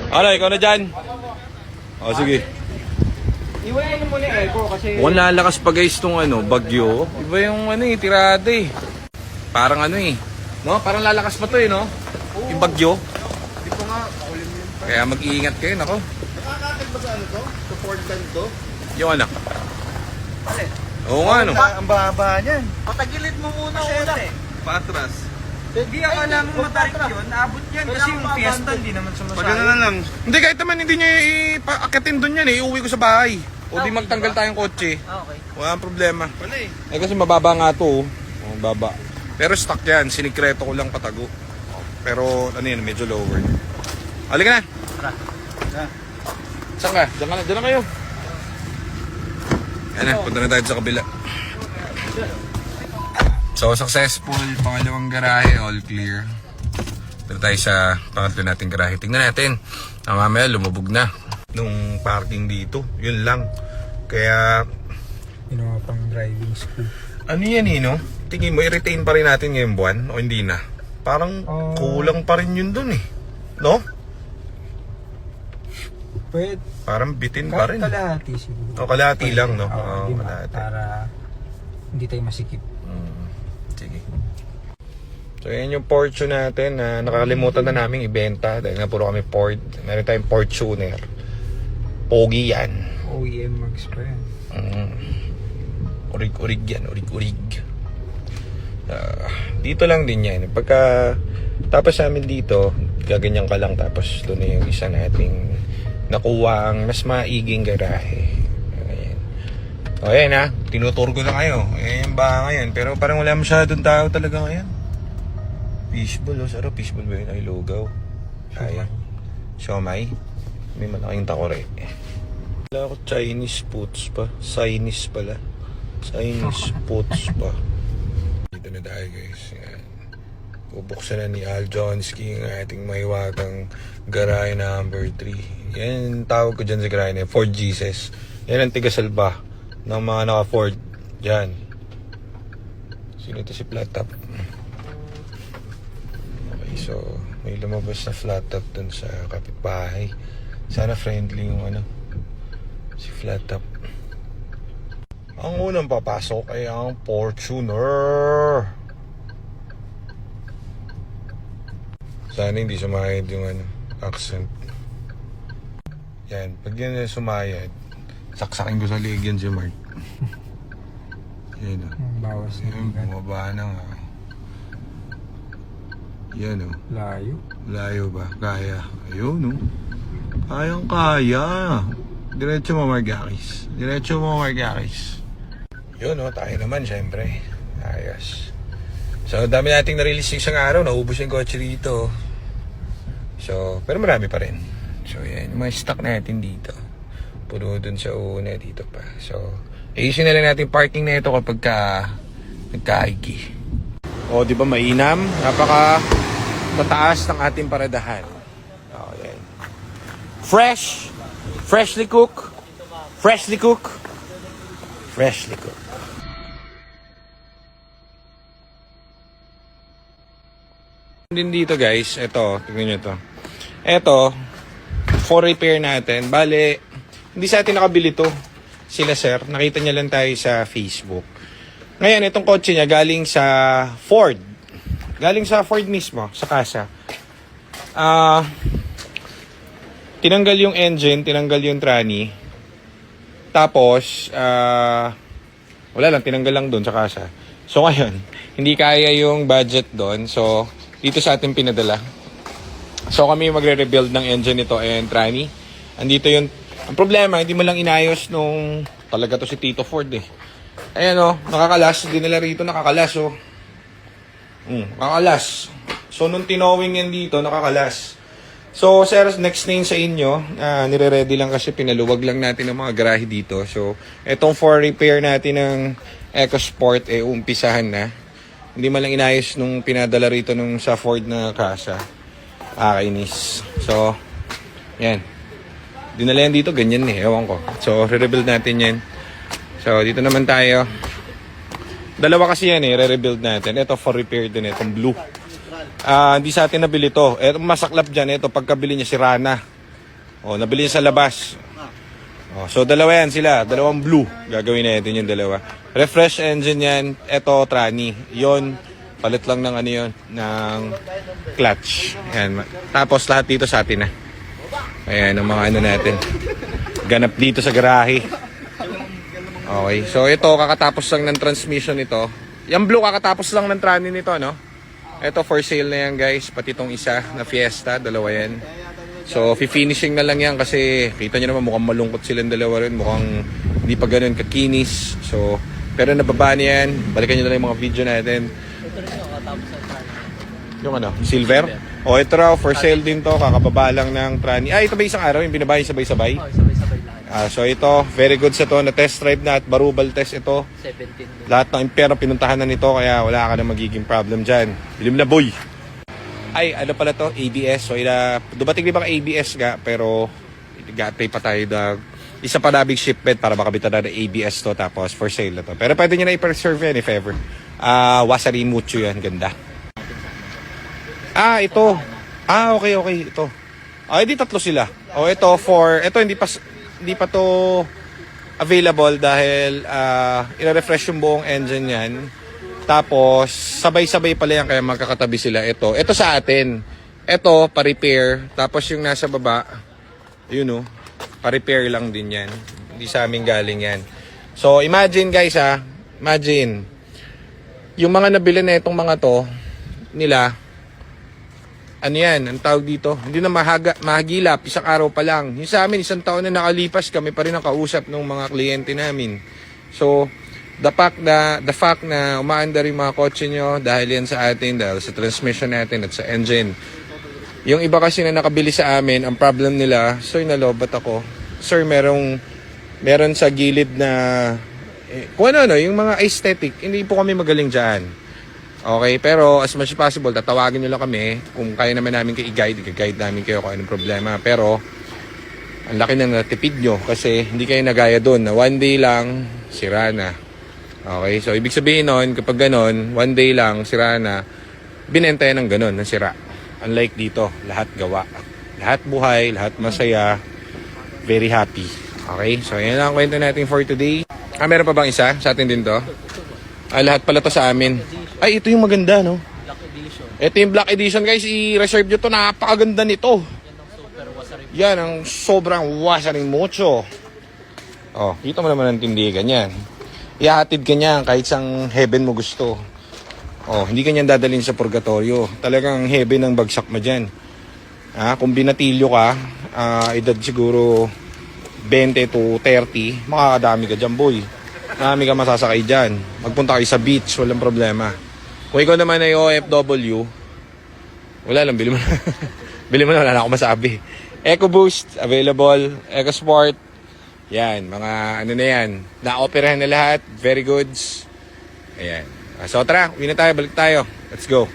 Ano, ikaw na dyan? O, sige. Iwain mo muna yung airco kasi... Mukhang lalakas pa guys tong bagyo. Iba yung tirada eh. Parang no? Parang lalakas pa to no? Yung bagyo. Hindi ko nga, ulim yun pa. Kaya mag-iingat kayo, nako. Nakakatid ba sa to? Sa Ford Gun to? Yung anak. Alin? Oo nga no. Ang baba niyan. Patagilid mo muna una. Patras. Hindi ako alam mo matarik yun, naabot yan. Kasi yung Fiesta hindi naman sumasaya. Pag na lang. Hindi, kahit naman hindi niya ipaakatin doon yan iuwi ko sa bahay. O di magtanggal tayong kotse. Okay. Walang problema. Kasi mababa nga to. Mababa. Pero stock yan. Sinikreto ko lang patago. Pero medyo lower. Halika na. Tara. Saan ka? Diyan na kayo. Yan na, punta na tayo sa kabila. So, successful. Pangalawang garahe, all clear. Pero tayo sa pangatlo nating garahe. Tingnan natin. Mamaya, lumubog na. Nung parking dito, yun lang. Kaya... Ginawa pang driving school. Ano yan no? Tingin mo, i-retain pa rin natin ngayong buwan o hindi na? Parang kulang pa rin yun dun No? Pwede. Parang bitin pa rin. Kalahati siguro. O, kalahati lang, no? Oo, Kalahati. para hindi tayo masikip. Sige. So, yan yung Fortune natin na nakakalimutan na namin ibenta dahil nga puro kami Ford. Meron tayong Fortuner. Pogi yan. OEM mags pa yan. Urig-urig yan. Urig-urig. Dito lang din yan. Pagka tapos namin dito, gaganyan ka lang tapos doon na yung isa nating nakuha ang mas maiging garahe. Ayan. O yan tinutur ko na kayo. Ayan yung baha ngayon. Pero parang wala masyadong tao talaga ngayon. Fishbowl, sarap. Fishbowl ba yun? Ay, lugaw. Kaya. Siomay. May malaking takore. Wala ako Chinese foods pa. Chinese pala. Chinese foods pa. Dito na tayo guys. Yan. Bubuksan na ni Al Johnsky ang ating mahiwagang garahe number 3. Yan tawag ko dyan sa garahe na Ford Jesus. Yan ang tigasalba ng mga naka-Ford dyan. Sino ito si Flat Top? Okay, so may lumabas na Flat Top dun sa kapitbahay. Sana friendly yung si Flat Top. Ang unang papasok ay ang Fortuner. Sana hindi sumayad yung accent. Yan, pag yan sumayad, saksakin ko sa liig yan si Mark. Yan Bawas na yan, bumaba na nga. Yan Layo. Layo ba? Kaya. Ayun Kayang kaya. Diretso mo Margakis. Yun tayo naman syempre. Ayos. So dami nating na-release isang araw. Naubos yung kotse dito. So, pero marami pa rin. So yan, yung mga stock natin dito. Puro dun sa una dito pa. So, ayusin na lang natin parking na ito kapag nagka-high. O, di ba mainam? Napaka mataas ng ating paradahan. O, yan. Freshly cooked. Din dito guys, ito, tingnan nyo to. Ito, for repair natin. Bale, hindi sa atin nakabili to. Sila sir, nakita niya lang tayo sa Facebook. Ngayon, itong kotse niya galing sa Ford. Galing sa Ford mismo, sa kasa. Tinanggal yung engine, tinanggal yung tranny. Tapos, wala lang, tinanggal lang doon sa kasa. So ngayon, hindi kaya yung budget doon. So, dito sa atin pinadala. So kami magre-rebuild ng engine nito and tranny. Andito yun. Ang problema, hindi mo lang inayos nung talaga to si Tito Ford Ayan nakakalas. Dinala rito, nakakalas nakakalas. So nung tinowing yan dito, nakakalas. So sir, next na yun sa inyo. Nire-ready lang kasi pinaluwag lang natin ng mga garahe dito. So etong for repair natin ng EcoSport, umpisahan na. Hindi man lang inayos nung pinadala rito nung sa Ford na kasa. Kainis. So, yan. Dinala yan dito, ganyan ewan ko. So, re-rebuild natin yan. So, dito naman tayo. Dalawa kasi yan re-rebuild natin. Ito for repair din, itong blue. Hindi sa atin nabili to. Itong masaklap dyan, ito pagkabili niya si Rana. Oh, nabili sa labas. Oh, so dalawa yan sila, dalawang blue. Gagawin natin yung dalawa. Refresh engine yan. Ito, tranny. Yon, palit lang ng ano yun, ng clutch. Yan. Tapos lahat dito sa atin na. Ayan, ang mga ano natin. Ganap dito sa garahe. Okay, so ito, kakatapos lang ng transmission ito. Yung blue, kakatapos lang ng tranny nito, no? Ito, for sale na yan, guys. Pati itong isa na Fiesta, dalawa yan. So, finishing na lang yan kasi kita nyo naman mukhang malungkot silang dalawa rin. Mukhang hindi pa ganun kakinis. So, pero nababa niya yan. Balikan nyo na lang yung mga video natin. Ito rin yung katapos ng tranny. Yung ano, silver? O, ito raw, for sale din to. Kakababa lang ng tranny. Ah, ito ba isang araw? Yung binabahin sabay-sabay? Oh, sabay-sabay lahat. So ito, very good sa to. Na-test drive na at barubal test ito. 17 din. Lahat ng impero pinuntahan na nito kaya wala ka na magiging problem dyan. Bilim na boy! Ay, ano pala to? ABS. So, dumating din ba ka ABS ga? Pero, gatay pa tayo isa pa nabing shipment para makabitan na ng ABS to. Tapos, for sale na to. Pero pwede nyo na i-preserve yan if ever. Wasari Mucho yan. Ganda. Ito. Okay. Ito. Hindi tatlo sila. Ito hindi pa to available dahil i-refresh yung buong engine yan. Tapos, sabay-sabay pala yan kaya magkakatabi sila. Ito sa atin. Ito, pa-repair. Tapos yung nasa baba, yun pa-repair lang din yan. Hindi sa amin galing yan. So, imagine guys imagine. Yung mga nabili na itong mga to, nila, ano yan, ang tawag dito, hindi na mahagilap, isang araw pa lang. Yung sa amin, isang taon na nakalipas, kami pa rin ang kausap ng mga kliyente namin. So, the fact na umaandar yung mga kotse nyo dahil yan sa atin, dahil sa transmission natin at sa engine. Yung iba kasi na nakabili sa amin, ang problem nila, sir, nalobat ako. Sir, meron sa gilid na, kung ano, yung mga aesthetic, hindi po kami magaling dyan. Okay, pero as much as possible, tatawagin nyo lang kami. Kung kaya naman namin kayo i-guide namin kayo kung anong problema. Pero, ang laki na natipid nyo kasi hindi kayo nagaya doon na one day lang, sira na. Okay, so ibig sabihin nun, kapag ganon, one day lang, sira na, binenta yan ng ganon, ng sira. Unlike dito, lahat gawa. Lahat buhay, lahat masaya, very happy. Okay, so yan lang ang kwento natin for today. Meron pa bang isa? Sa atin din to? Lahat pala to sa amin. Ay, ito yung maganda, no? Black edition. Ito yung Black Edition, guys. I-reserve nyo to. Napakaganda nito. Yan ang super Yan ang sobrang wasari. wasaring mucho. Kita mo naman ang tindigan yan. Ihahatid ka niya kahit sang heaven mo gusto. Hindi ka niyan dadalhin sa purgatorio. Talagang heaven ang bagsak mo dyan. Kung binatilyo ka, edad siguro 20 to 30, makakadami ka dyan, boy. Marami ka masasakay dyan. Magpunta kayo sa beach, walang problema. Kung ikaw naman ay OFW, wala lang, bili mo na. Bili mo na, wala na ako masabi. EcoBoost, available. EcoSport, yan, mga ano na yan. Na-operahan na lahat, very goods. Ayan. So tara, uwi na tayo, balik tayo. Let's go.